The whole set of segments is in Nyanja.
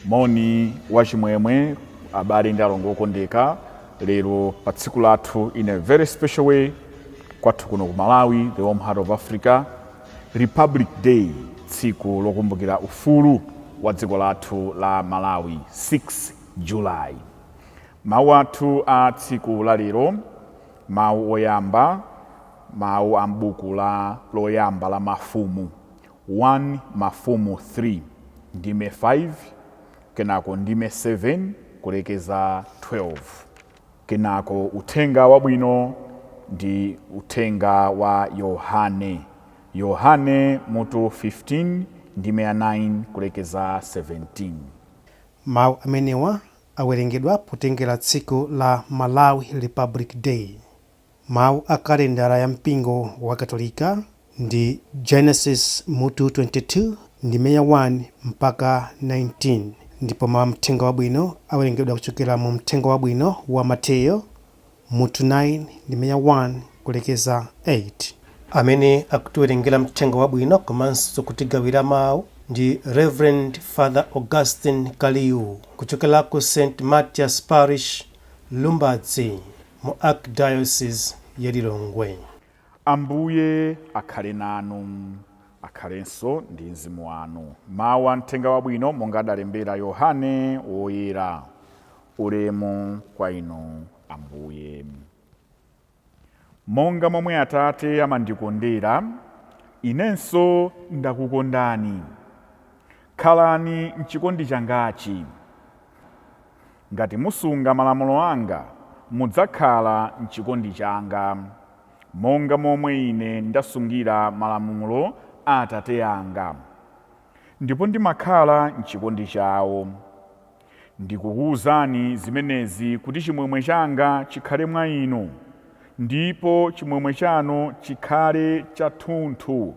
Moni wachimwemwe abale ndi alongo okondeka lero pa tsiku lathu in a very special way kwathu kuno ku Malawi, the home heart of Africa, Republic Day, tsiku lokumbukira ufulu wa dziko lathu la Malawi, 6 July. Mawu athu a tsiku la lero, mawu oyamba, mawu ambuku loyamba la Mafumu 1 Mafumu 3 ndime 5 kenako ndime 7 kulekeza 12. Kenako uthenga wabwino ndi uthenga wa Yohane mutu 15 ndime ya 9 kulekeza 17. Mawu amenewa awerengedwa potengera tsiku la Malawi Republic Day. Mawu a kalendara ya mpingo wa Katolika ndi Genesis mutu 22 ndime ya 1 mpaka 19. Ndipo mawu mthenga wabwino awerengedwa kuchokera mu mthenga wabwino wa Mateyo mutu 9 ndime ya 1 kulekeza 8. Amene akutiwerengera mthenga wabwino komanso kutigawira mawu ndi Reverend Father Augustine Kaliu kuchokera ku St. Matthias Parish, Lumbadzi, mu Archdiocese ya Lilongwe. Ambuye akhale nanu, akhalenso ndi mzimu wanu. Mawu a mthenga wabwino monga adalembera Yohane woyera. Ulemu kwa inu Ambuye. Monga momwe Atate amandikondera, inenso ndakukondani. Khalani m'chikondi changachi. Ngati musunga malamulo anga, mudzakhala m'chikondi changa, monga momwe ine ndasungira malamulo a Atate anga, ndipo ndimakhala m'chikondi chawo. Ndikukuwuzani zimenezi kuti chimwemwe changa chikhale mwa inu, ndipo chimwemwe chanu chikhale chathunthu.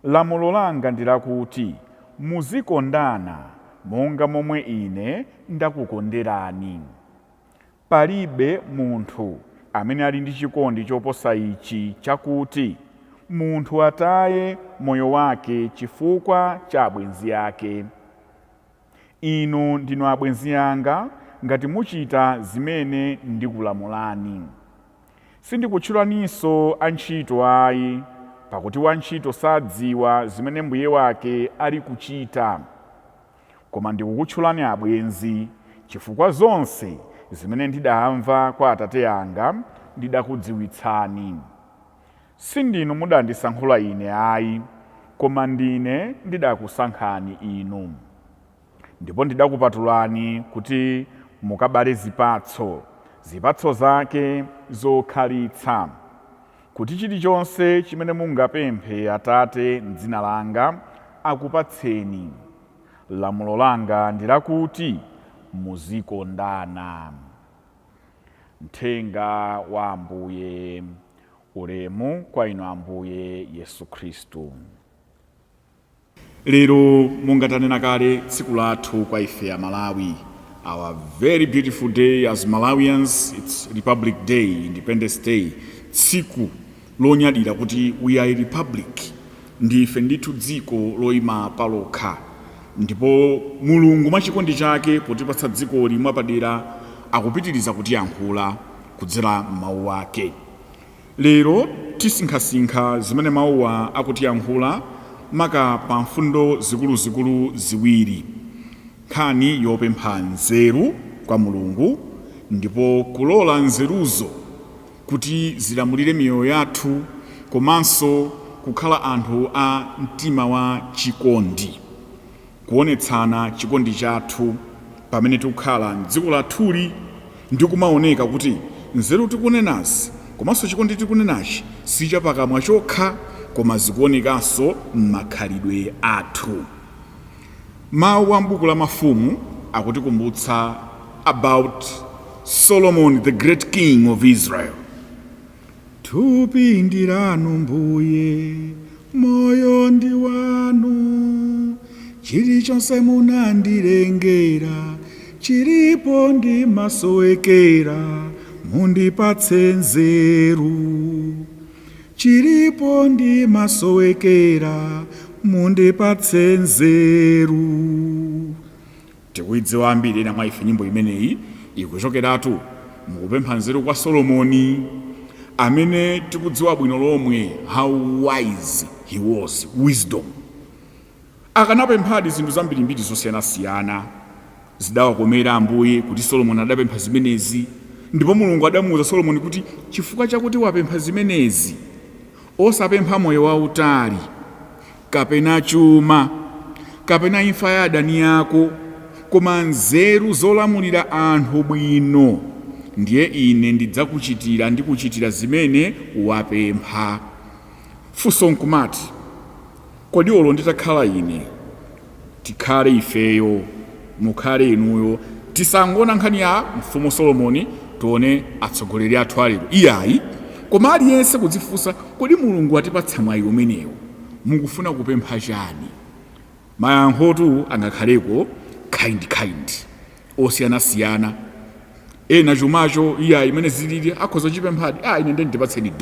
Lamulo langa ndi lakuti muzikondana monga momwe ine ndakukonderani. Palibe munthu amene ali ndi chikondi choposa ichi chakuti munthu ataye moyo wake chifukwa cha abwenzi ake. Inu ndinu abwenzi anga ngati muchita zimene ndikulamulani. Sindikutchulaninso antchito ayi, pakuti wantchito sadziwa zimene mbuye wake ali kuchita. Koma ndikukutchulani abwenzi, chifukwa zonse zimene ndidamva kwa Atate anga ndidakudziwitsani. Sindinu mudandisankhula ine ayi, koma ndine ndidakusankhani inu. Ndipo ndidakupatulani kuti mukabale zipatso zake zokhalitsa, kuti chilichonse chimene mungapemphe Atate m'dzina langa akupatseni. Lamulo langa ndi lakuti muzikondana. Mthenga wa Ambuye. Ulemu kwa inu Ambuye Yesu Khristu. Lero monga tanena kale tsiku lathu kwa ife ya Malawi, our very beautiful day as Malawians. It's Republic Day, Independence Day, tsiku lonyadira kuti we are a republic, ndife ndithu dziko loyima palokha. Ndipo Mulungu mwachikondi chake potipatsa dziko limwe padera akupitiriza kutiyankhula kudzera m'mawu ake. Lero tisinkhasinkha zimene mawuwa akutiyankhula maka pa mfundo zikuluzikulu ziwiri: nkhani yopempha nzeru kwa Mulungu, ndipo kulola nzeruzo kuti zilamulire miyoyo yathu, komanso kukhala anthu a mtima wa chikondi, kuonetsana chikondi chathu pamene tikukhala m'dziko lathuli ndi kumaoneka kuti nzeru tikunenazi komanso chikondi tikunenachi si chapakamwa chokha, koma zikuonekanso m'makhalidwe athu. Mawu a m'buku la Mafumu akutikumbutsa about Solomon, the great king of Israel. Thupi ndi lanu Mbuye, moyo ndi wanu, chilichonse munandilengera, chilipo ndimasowekera, mundipatse nzeru. Chilipo ndimasowekera, mundipatse nzeru. tikuidziwa ambiri ena mwa ife nyimbo imeneyi ikuchokeratu mukupempha nzeru kwa Solomoni, amene tikudziwa bwino lomwe how wise he was, wisdom. Akanapemphadi zinthu zambirimbiri zosiyanasiyana zidawakomera Ambuye kuti Solomoni adapempha zimenezi, ndipo Mulungu adamuwuza Solomoni kuti chifukwa chakuti wapempha zimenezi, osapempha moyo wautali kapena chuma kapena imfa ya adani ako, koma nzeru zolamulira anthu bwino, ndiye ine ndidzakuchitira ndikuchitira zimene wapempha. Funso nkumati, kodi olo nditakhala ine, tikhale ifeyo, mukhale inuyo, tisangona nkhani ya mfumu Solomoni tione atsogoleri athu alero iyayi, koma aliyense kudzifunsa kodi Mulungu atipatsa mwayi umenewo mukufuna kupempha chani? Mayankhotu angakhaleko kind osiyanasiyana. Ena chumacho iyayi imene zilili akhoza chipemphadi, ine ndipatseni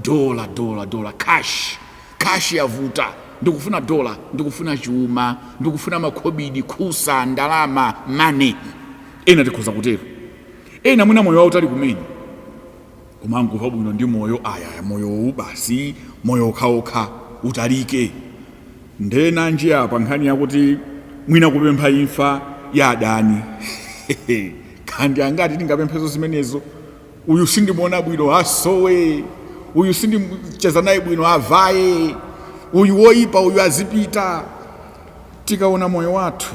dola cash yavuta, ndikufuna dola, ndikufuna chuma, ndikufuna makhobidi, khusa, ndalama, money. Ena tikhoza kutero. Ena mwina moyo wautali kumene, koma nguva bwino ndi moyo moyo basi, moyo okhaokha utalike. Ndena njia apa nkhani yakuti mwina kupempha imfa ya adani. Kandi angati ndingapemphezo zimenezo, uyu sindimuona bwino asowe, uyu sindicheza naye bwino avaye, uyu woipa uyu azipita. Tikaona moyo wathu,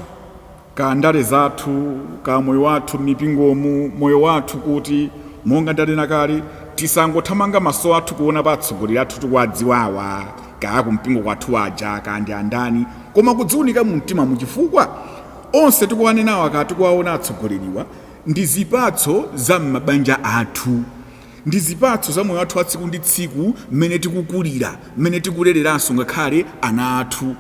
ka ndale zathu, ka moyo wathu mipingomu, moyo wathu kuti monga ndanena kale, tisangothamanga maso athu kuona patsogoleri athu tikuwadziwawa, ka kumpingo kwathu aja kandi andani, koma kudziunika mu mtima muchifukwa onse tikuwanenawa ka tikuwaona atsogoleriwa ndi zipatso za mabanja athu, ndi zipatso za moyo wathu wa tsiku ndi tsiku, mmene tikukulira, mmene tikulereranso ngakhale ana athu.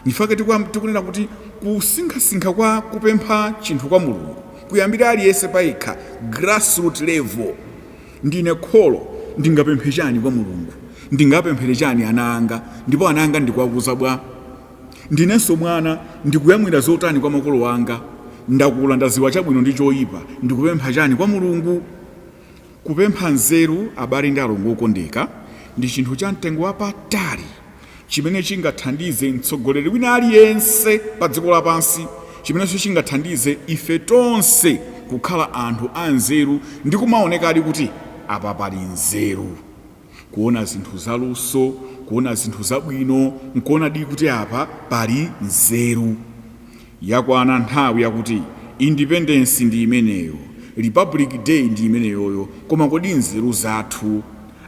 Nifake tikunena kuti kusinkhasinkha kwa kupempha chinthu kwa Mulungu kuyambira aliyense payekha, grassroots level. Ndine kholo, ndingapemphe chani kwa Mulungu? Ndingapemphere chani ana anga? Ndipo ana anga ndikuwawuza bwa. Ndinenso mwana, ndikuyamwira zotani kwa makolo anga? Ndakula ndaziwa chabwino ndi choyipa, ndikupempha chani kwa Mulungu? Kupempha nzeru, abale ndi alongo okondeka, ndi chinthu cha mtengo wapatali chimene chingathandize mtsogoleri wina aliyense pa dziko lapansi, chimenenso chingathandize ife tonse kukhala anthu anzeru ndi kumaoneka ali kuti apa pali nzeru, kuona zinthu zaluso, kuona zinthu zabwino, nkuona di kuti apa pali nzeru. Yakwana nthawi yakuti independence ndi imeneyo, Republic Day ndi imeneyoyo, koma kodi nzeru zathu?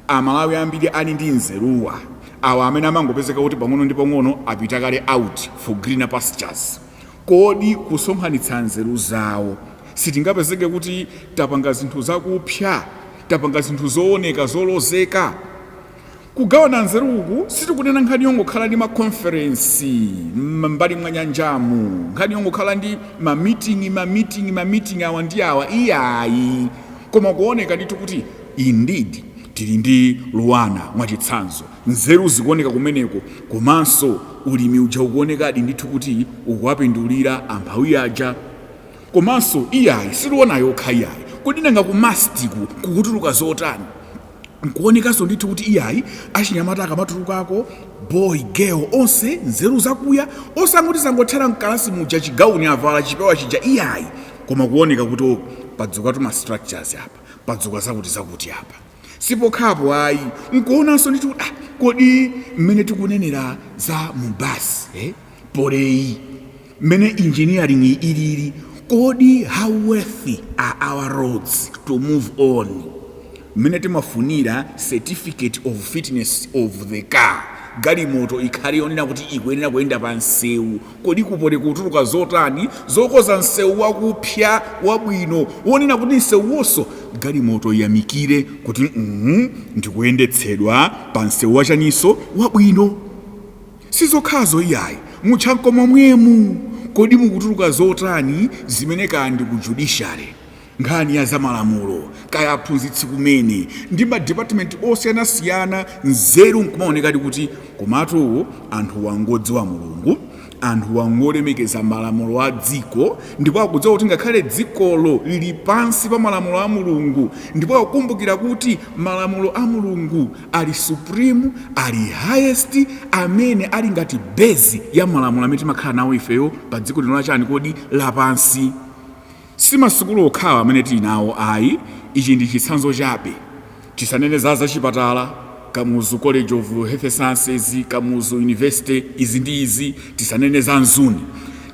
Amalawi ambiri ali ndi nzeruwa, awa amene amangopezeka kuti pang'ono ndi pang'ono apita kale out for greener pastures. Kodi kusonkhanitsa nzeru zawo sitingapezeke kuti tapanga zinthu zakupya, tapanga zinthu zooneka zolozeka? Kugawana nzeru uku sitikunena nkhani yongokhala ndi makonferensi mbali mwa nyanjamu, nkhani yongokhala ndi ma-meeting awa ndi awa, iyayi, koma kuoneka nditu kuti indeed tili ndi luwana mwachitsanzo, nzeru zikuoneka kumeneko, komanso ulimi uja ukuonekadi ndithu kuti ukuwapindulira amphawi aja. Komanso iyayi siliona yokha iyayi, kodi nanga kumastiku kukutuluka zotani? Nkuonekanso ndithu kuti iyayi achinyamata akamatulukako, boy girl onse nzeru zakuya, osangoti zangothera mkalasi muja chigauni avala chipewa chija, iyayi, koma kuoneka kuti padzukatu ma structures apa, padzuka zakuti apa. Sipokhapo ayi, nkuonanso ndithu kodi mmene tikunenera za mubasi, poleyi, mmene engineering ilili, kodi how worthy are our roads to move on? Mmene timafunira certificate of fitness of the car, galimoto ikhale yonena kuti ikuyenera kuyenda pa nsewu, kodi kupole kutuluka zotani zokoza nsewu wakupya wabwino, wonena kuti nsewuwonso galimoto yamikire kuti ndikuyendetsedwa pa nsewu wachaniso wabwino. Sizokhazo iyayi, mutchanko momwemu, kodi mukutuluka zotani zimene kandi ku judiciary, nkhani ya zamalamulo, kaya aphunzitsi kumene ndi ma department osiyanasiyana, nzeru nkumaonekadi kuti komatu anthu wangodziwa Mulungu, anthu wangolemekeza malamulo a dziko, ndipo akudziwa kuti ngakhale dzikolo lili pansi pa malamulo a Mulungu, ndipo akukumbukira kuti malamulo a Mulungu ali supreme, ali highest, amene ali ngati base ya malamulo amene timakhala nawo ifeyo pa dziko lino lachani kodi lapansi. Si masukulu okhawa amene tili nawo ayi, ichi ndi chitsanzo chabe. Tisanene za chipatala, Kamuzu College of Health Sciences, Kamuzu University, izi ndi izi, tisanene za Nzuni.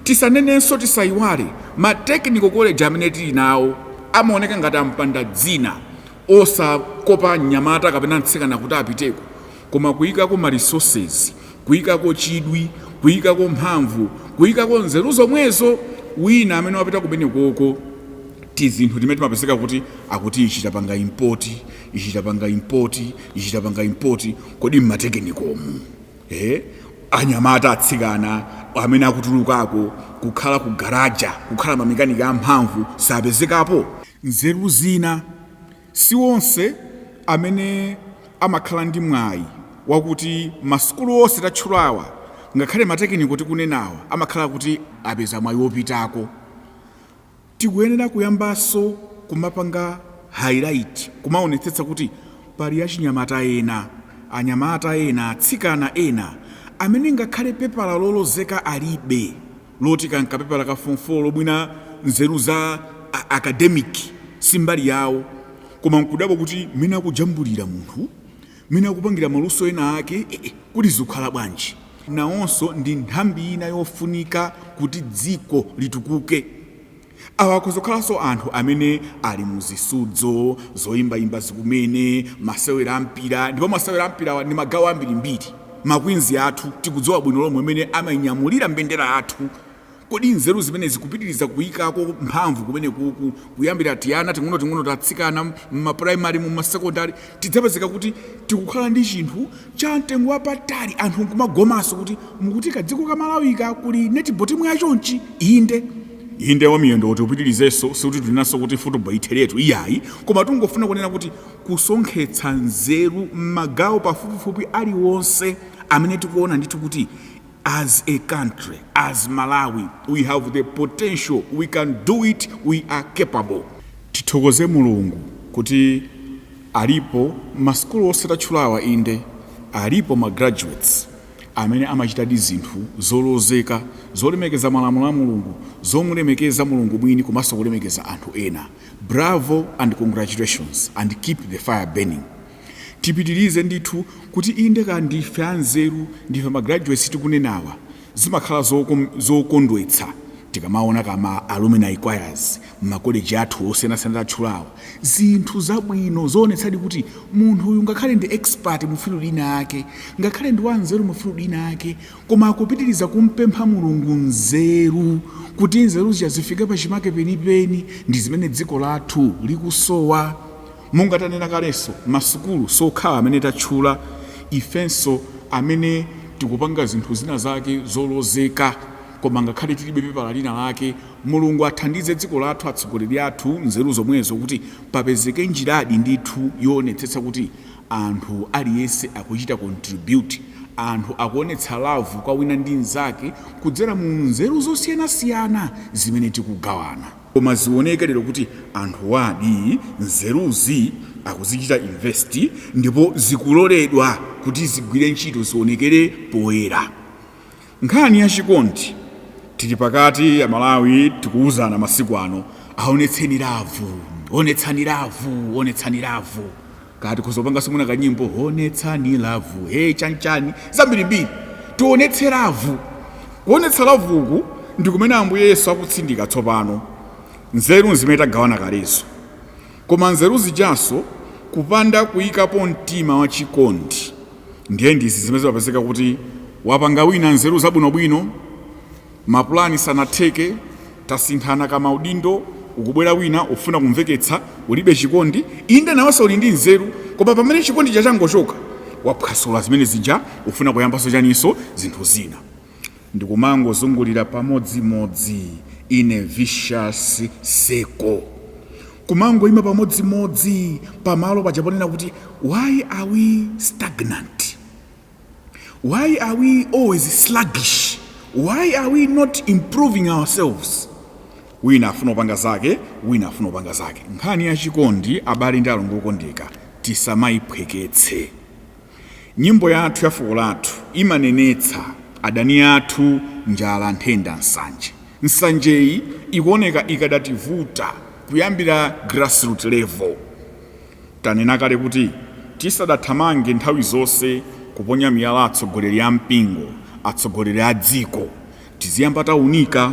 Tisanenenso tisayiwale ma technical college amene tili nawo amaoneka ngati ampanda dzina, osakopa nyamata kapena mtsikana kuti apiteko, koma kuyikako ma resources, kuyikako chidwi, kuyikako mphamvu, kuyikako nzeru zomwezo, wina amene wapita kumene koko tizinthu timene timapezeka kuti akuti ichi tapanga import, ichi tapanga import, ichi tapanga import, kodi mmatekenikomu anyamata atsikana amene akutulukako kukhala ku garaja, kukhala mamekanika amphamvu sapezekapo. Nzeru zina si wonse amene amakhala ndi mwayi wakuti masukulu onse tatchulawa, ngakhale matekeniko tikunenawa, amakhala kuti apeza mwayi wopitako. Tikuyenera kuyambaso kumapanga highlight, kumaonetsetsa kuti pali achinyamata ena, anyamata ena, atsikana ena amene ngakhale pepala lolozeka alibe, loti kankapepala ka form 4 lomwina nzeru za academic simbali yawo, koma nkudabo kuti mina akujambulira munthu, mina akupangira maluso ena ake, kuti zikhala bwanji. Nawonso ndi nthambi ina yofunika kuti dziko litukuke. Awa kuzokhalanso anthu amene ali muzisudzo zoyimbayimba zikumene, masewera ampira, ndipo masewera ampira ndi magawo ambirimbiri. Makwinzi athu tikudziwa bwino lomwe amene amanyamulira mbendera athu. Kodi nzeru zimene zikupitiriza kuyikako mphamvu kumene kuku, kuyambira tiyana ting'ono tatsikana mu primary mu secondary, tidzapezeka kuti tikukhala ndi chinthu cha mtengo wapatali, anthu nkumagomaso kuti mukuti kadziko ka Malawika kuli netball imwe yachonchi. Inde wamiyendo kuti upitirizenso, sikuti tulinanso kuti football iteretu iyayi, koma tungofuna kunena kuti kusonkhetsa nzeru m'magawo pafupifupi aliwonse amene tikuona ndithu kuti as a country, as Malawi, we have the potential, we can do it, we are capable. Tithokoze Mulungu kuti alipo masukulu onse tatchulawa, inde alipo ma graduates amene amachitadi zinthu zolozeka, zolemekeza malamulo a Mulungu, zomulemekeza Mulungu mwini komanso kulemekeza anthu ena. Bravo and congratulations, and keep the fire burning. Tipitirize ndithu kuti inde kandife anzeru, ndife ma graduates tikunenawa, zimakhala zokondwetsa tikamaona kama alumni choirs m'makoleji athu osiyanasiyana atchulawa, zinthu zabwino zoonetsadi kuti munthu uyu ngakhale ndi expert mu field ina ake, ngakhale ndi wanzeru mu field ina ake, koma akupitiriza kumpempha Mulungu nzeru, kuti nzeru zifike pa chimake penipeni. Ndi zimene dziko lathu likusowa. Monga tanena kalenso, masukulu sokhawa amene tatchula, ifenso amene tikupanga zinthu zina zake zolozeka, koma ngakhale tilibe pepala lina lake, Mulungu athandize dziko lathu, atsogoleri athu nzeru zomwezo kuti papezeke njiradi ndithu yoonetsetsa kuti anthu aliyense akuchita contribute, anthu akuonetsa love kwa wina ndi nzake kudzera mu nzeru zosiyanasiyana zimene tikugawana. Koma zioneke lero kuti anthu wadi nzeruzi akuzichita investi, ndipo zikuloledwa kuti zigwire ntchito, zionekere poyera. Nkhani ya chikondi tili pakati ya Malawi, tikuuzana masiku ano, aonetseni lavu, onetsani lavu, onetsani lavu. Kati kuzopanga simuna kanyimbo, onetsani lavu, chanchani, zambirimbiri, tionetse lavu. Kuonetsa lavu uku ndikumene Ambuye Yesu akutsindika tsopano. Nzeru zimene tagawana kalezo, koma nzeru zijaso kupanda kuyikapo mtima wa chikondi, ndiye ndizi zimene zimapezeka kuti wapanga wina nzeru zabwinobwino, mapulani sanatheke, tasinthana kama udindo, ukubwera wina ufuna kumveketsa, ulibe chikondi, inde nawonso uli ndi nzeru, koma pamene chikondi changochoka waphwasula zimene zija, ufuna kuyambaso chaniso zinthu zina. Ndikumangozungulira pamodzimodzi in a vicious circle. Kumangoyima pamodzimodzi pamalo pajaponena kuti why are we stagnant? Why are we always sluggish? Why are we not improving ourselves? Wina afuna upanga zake, wina afuna upanga zake. Nkhani ya chikondi abale ndi alongo okondeka tisamayiphweketse. Nyimbo yathu ya fuko lathu imanenetsa adani athu njala, nthenda, nsanje. Nsanjeyi ikuoneka ikadativuta kuyambira grassroots level. Tanena kale kuti tisadathamange nthawi zonse kuponya miyala atsogoleri a mpingo, atsogoleri a dziko. Tiziyamba taunika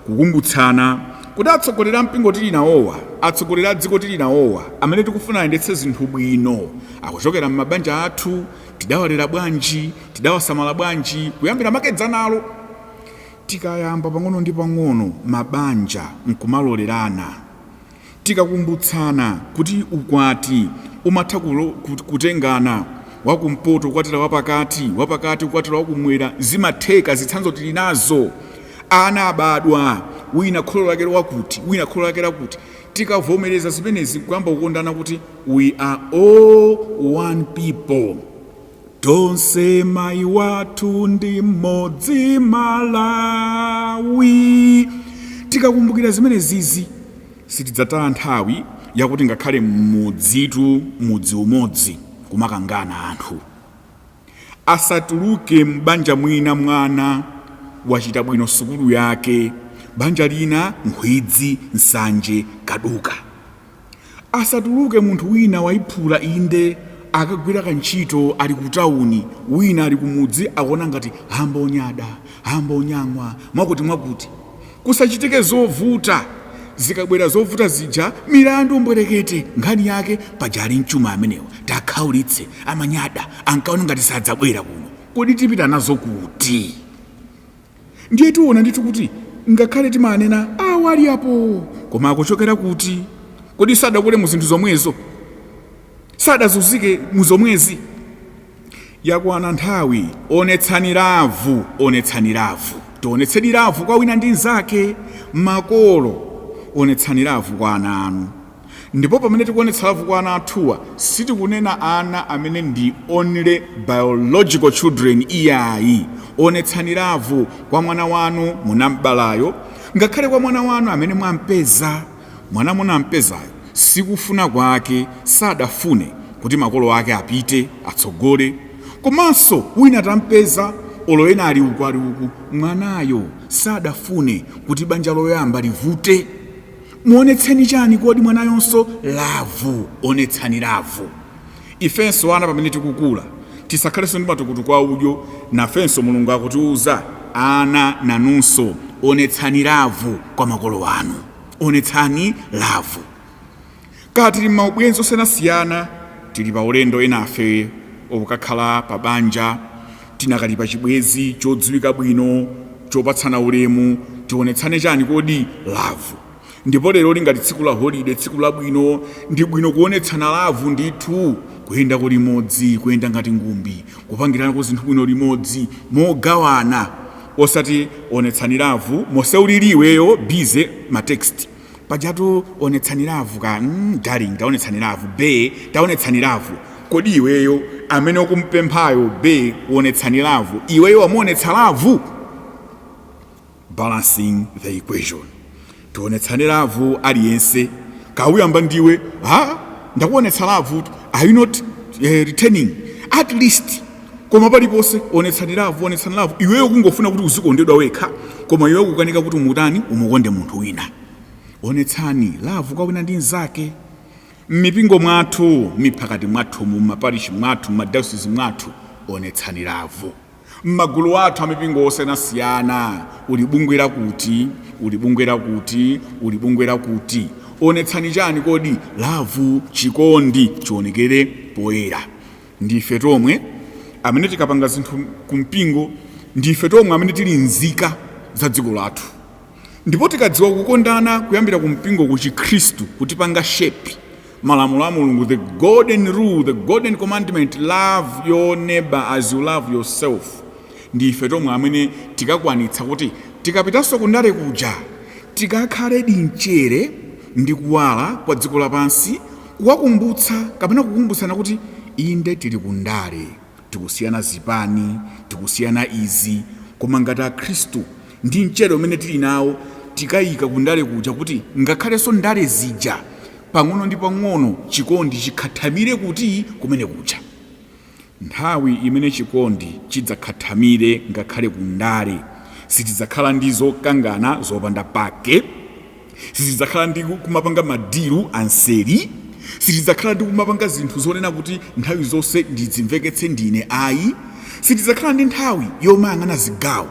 kukumbutsana kuti atsogoleri a mpingo tili nawowa, atsogoleri a dziko tili nawowa, amene tikufuna ayendetse zinthu bwino akuchokera m'mabanja athu, tidawalera bwanji, tidawasamala bwanji, kuyambira makedzanalo. Tikayamba pang'ono ndi pang'ono mabanja nkumalolerana, tikakumbutsana kuti ukwati umatha kutengana, wakumpoto kukwatira wapakati, wapakati kukwatira wakumwera, zimatheka zitsanzo tili nazo. Ana abadwa, wina kholo lake wakuti, wina kholo lake lakuti. Tikavomereza zimenezi kwamba kukondana kuti we are all one people. Tonse mai watu ndi mmodzi Malawi. Tikakumbukira zimenezizi sitidzataya nthawi yakuti ngakhale mmudzitu mudzi umodzi kumakangana anthu. Asatuluke mbanja mwina mwana wachita bwino sukulu yake, banja lina nkhwidzi, nsanje, kaduka. Asatuluke munthu wina waiphula inde akagwira kantchito ali ku tauni, wina ali kumudzi akuona ngati hamba onyada, hamba onyamwa, mwakuti. Kusachitike zovuta, zikabwera zovuta zija milandu mbwerekete, nkhani yake pajali mchuma amenewa takhaulitse amanyada ankaona ngati sadzabwera kuno. Kodi tipita nazo kuti? Ndiye tiona ndithu kuti ngakhale timanena awali apo, koma akuchokera kuti? Kodi sadakule mu zinthu zomwezo, sadazunzike mu zomwezi. Yakwana nthawi onetsani lavu, onetsani lavu. Tionetseni lavu kwa wina ndi nzake. Makolo onetsani lavu kwa ana anu. Ndipo pamene tikuonetsa lavu kwa ana athuwa, sitikunena ana amene ndi only biological children iyayi. Onetsani lavu kwa mwana wanu munambalayo, ngakhale kwa mwana wanu amene mwampeza. Mwana munampezayo sikufuna kwake, sadafune kuti makolo ake apite atsogole. Komanso wina tampeza oloyena ali uku ali uku, mwanayo sadafune kuti banja loyamba livute. Muonetseni chani kodi mwanayonso? Lavu, onetsani lavu. Ifenso ana pamene tikukula tisakhalenso ndi matukutuku kwa udyo, nafenso Mulungu akutiuza ana nanunso onetsani lavu kwa makolo anu, onetsani lavu. Kati tili maubwenzi osiyanasiyana, tili pa ulendo enafe okukhala pa banja, tinakali pa chibwezi chodziwika bwino chopatsana ulemu, tionetsane chani kodi? Lavu. Ndipo lero ngati tsiku la holiday, tsiku labwino, ndi bwino kuonetsana lavu ndithu, kuyenda ku limodzi, kuyenda ngati ngumbi, kupangirana ku zinthu bwino limodzi, mogawana. Osati onetsani lavu moseuliliweyo bize matext pajatu onetsani lavu ka darling taonetsani lavu, be taonetsani lavu. Kodi iweyo amene okumpemphayo be onetsani lavu, iweyo wamuonetsa lavu? Balancing the equation. Tionetsane lavu aliyense. Kauyamba ndiwe, ndakuonetsa lavu, are you not returning at least? Koma palipose onetsani lavu, onetsani lavu. Iweyo kungofuna kuti uzikondedwa wekha, koma iweyo kukanika kuti umutani umukonde munthu wina. Onetsani lavu kwa wina ndi nzake. Mipingo mwathu, miphakati mwathu, mumaparishi mwathu, madayosisi mwathu, onetsani lavu. Magulu athu amipingo osiyanasiyana, ulibungwera kuti, ulibungwera kuti, ulibungwera kuti. Onetsani chani kodi? Lavu, chikondi chionekere poyera. Ndife tomwe amene tikapanga zinthu kumpingo, ndife tomwe amene tili nzika za dziko lathu. Ndipo tikadziwa kukondana kuyambira kumpingo ku Chikhristu kutipanga shape malamulo a Mulungu, the golden rule, the golden commandment, love your neighbor as you love yourself. Ndife tomwe amene tikakwanitsa kuti tikapitanso kundale kuja tikakhale dinchere ndi kuwala kwa dziko lapansi, kuwakumbutsa kapena kukumbutsana kuti inde tili kundale, tikusiyana zipani, tikusiyana izi, koma ngati akhristu ndi mchere umene tili nawo tikayika kundale kuja kuti ngakhalenso ndale zija pang'ono ndi pang'ono chikondi chikhathamire kuti kumene kuja. Nthawi imene chikondi chidzakhathamire ngakhale kundale sitidzakhala ndi zokangana zopanda pake, sitidzakhala ndi kumapanga madiru anseri, sitidzakhala ndi kumapanga zinthu zonena kuti nthawi zonse ndidzimveketse ndine ayi, sitidzakhala ndi nthawi yomayang'ana zigawo,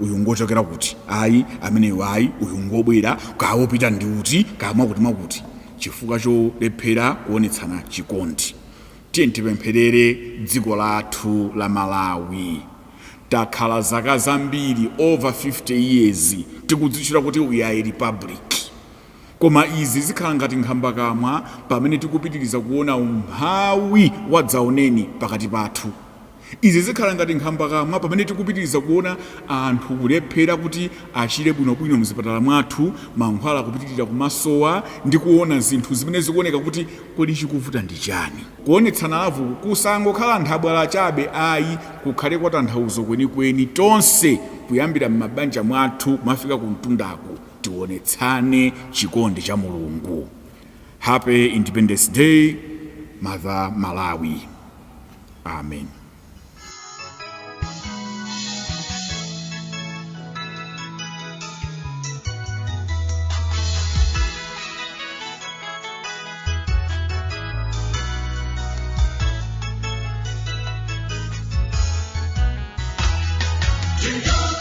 uyu ngochokera kuti ayi, ameneyo ayi, uyu ngobwera kawopita ndi uti kamwakuti chifukwa cholephera kuonetsana chikondi. Tiye tipempherere dziko lathu la Malawi. Takhala zaka zambiri over 50 years tikudzichira kuti we are a republic, koma izi zikhala ngati nkhamba kamwa pamene tikupitiriza kuona umphawi wadzaoneni pakati pathu. Izi zikhala ngati nkhamba kamwa pamene tikupitiriza kuona anthu kulephera kuti achire bwinobwino mzipatala mwathu, mankhwala kupitirira kumasowa ndi kuona zinthu zimene zikuoneka kuti kodi chikuvuta ndi chani. Kuonetsana lavu kusangokhala nthabwala chabe ayi, kukhale kwa tanthauzo kwenikweni tonse kuyambira m'mabanja mwathu kumafika ku mtundaku tionetsane chikondi cha Mulungu. Happy Independence Day, Mother Malawi. Amen. To you.